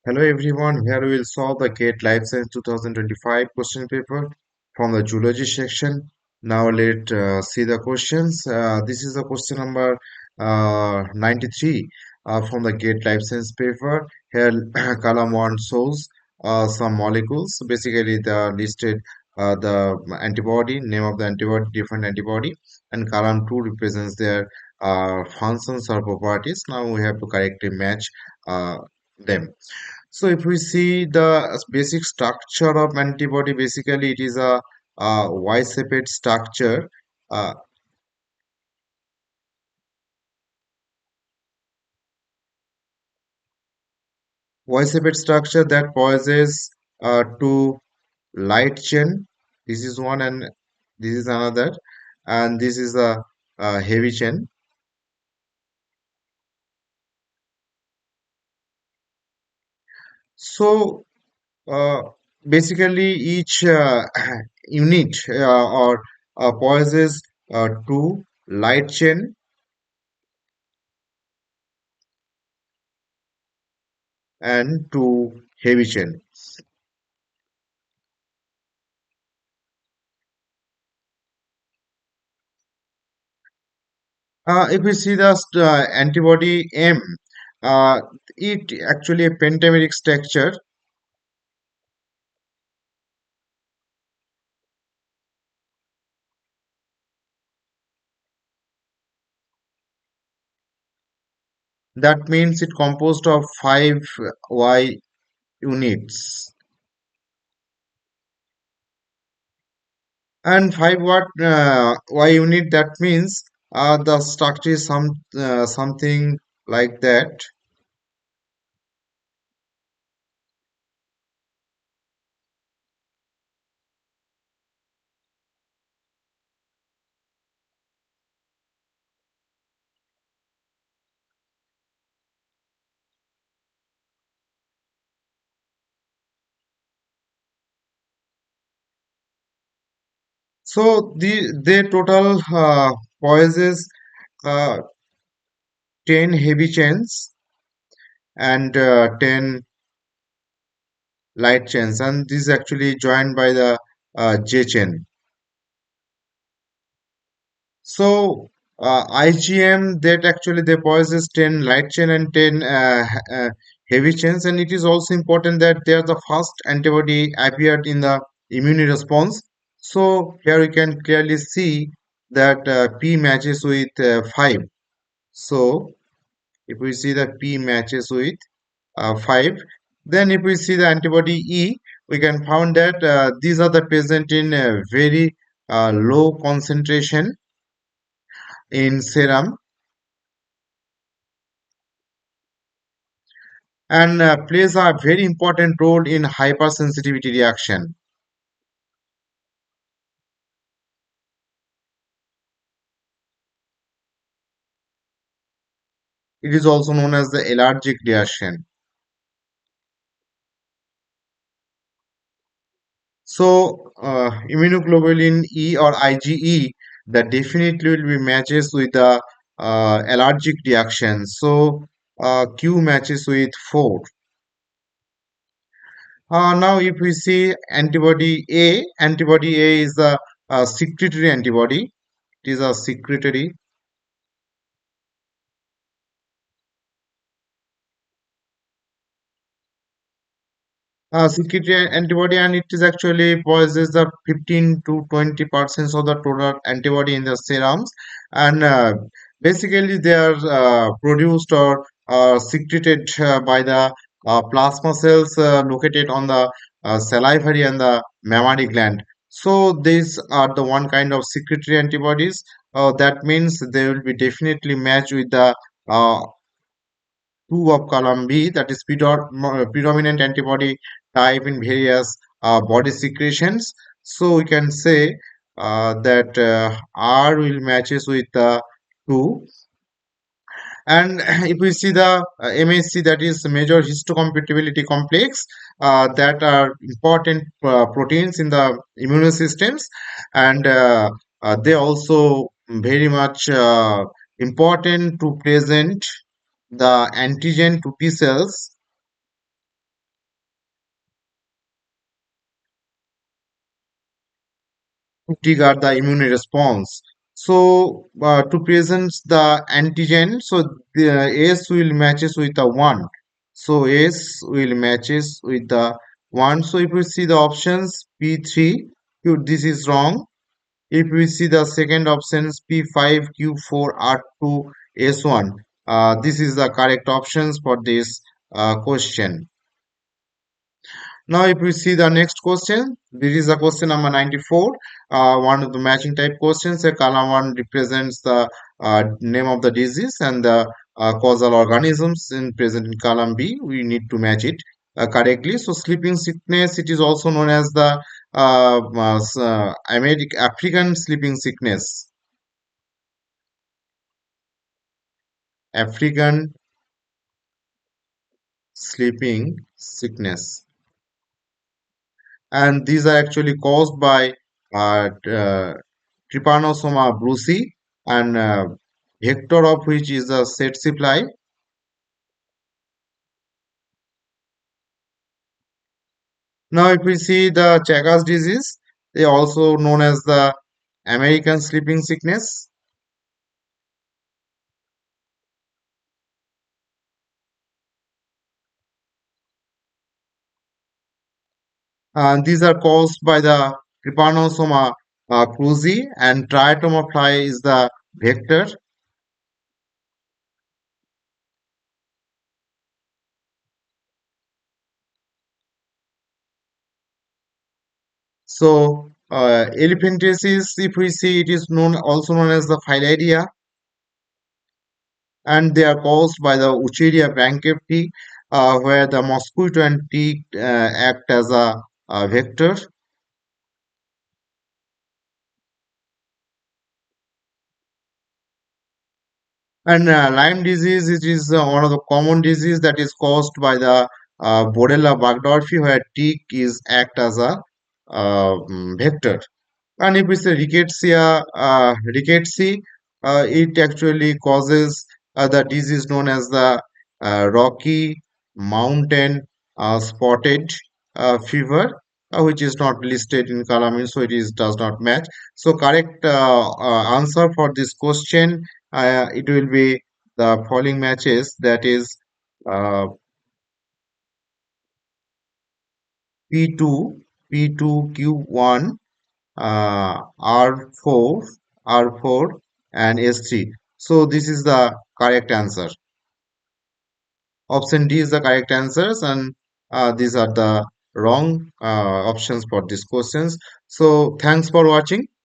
Hello everyone, here we will solve the GATE Life Science 2025 question paper from the Zoology section. Now let's see the questions. This is the question number 93 from the GATE Life Science paper. Here column 1 shows some molecules. Basically the listed the antibody, name of the antibody, different antibody, and column 2 represents their functions or properties. Now we have to correctly match them. So if we see the basic structure of antibody, basically it is a Y-shaped structure. Uh, Y-shaped structure that possesses two light chain. This is one and this is another, and this is a heavy chain. So uh, basically each unit or possesses two light chain and two heavy chain. If we see the antibody M, uh, it actually a pentameric structure. That means it composed of five Y units. And five what Y unit, that means the structure is something like that. So the total possesses uh, 10 heavy chains and 10 light chains, and this is actually joined by the J chain. So IgM that actually they possess 10 light chain and 10 heavy chains, and it is also important that they are the first antibody appeared in the immune response. So here we can clearly see that P matches with 5. So if we see the P matches with 5, then if we see the antibody E, we can found that these are the present in very low concentration in serum and plays a very important role in hypersensitivity reaction. It is also known as the allergic reaction. So, immunoglobulin E or IgE that definitely will be matches with the allergic reaction. So, Q matches with 4. Now, if we see antibody A is a secretory antibody. It is a secretory. Secretory antibody, and it is actually possesses the 15 to 20% of the total antibody in the serums, and basically they are produced or secreted by the plasma cells located on the salivary and the mammary gland. So these are the one kind of secretory antibodies. That means they will be definitely matched with the uh, 2 of column B, that is predominant antibody type in various body secretions. So we can say that R will matches with 2. And if we see the MHC, that is major histocompatibility complex, that are important proteins in the immune systems, and they also very much important to present the antigen to T cells trigger the immune response. So to present the antigen, so the S will matches with the 1. So S will matches with the 1. So if we see the options P3, this is wrong. If we see the second options P5, Q4, R2, S1, this is the correct options for this question. Now, if we see the next question, this is the question number 94. One of the matching type questions. Column 1 represents the name of the disease and the causal organisms in present in column B. We need to match it correctly. So, sleeping sickness, it is also known as the African sleeping sickness. African sleeping sickness. And these are actually caused by Trypanosoma brucei and vector of which is the tsetse fly. Now, if we see the Chagas disease, they are also known as the American sleeping sickness. And these are caused by the Trypanosoma cruzi and Triatoma fly is the vector. So, elephantiasis, if we see, it is known also known as the Phylidea, and they are caused by the Wucheria bankruptcy, where the mosquito and tick act as a vector. And Lyme disease, it is one of the common disease that is caused by the Borrelia burgdorferi, where tick is act as a vector. And if it's a rickettsia, it actually causes the disease known as the Rocky Mountain spotted fever, which is not listed in column, so it is does not match. So correct answer for this question, it will be the following matches. That is uh, P2, P2, Q1, R4, R4 and S3. So this is the correct answer. Option D is the correct answers, and these are the wrong options for these questions. So thanks for watching.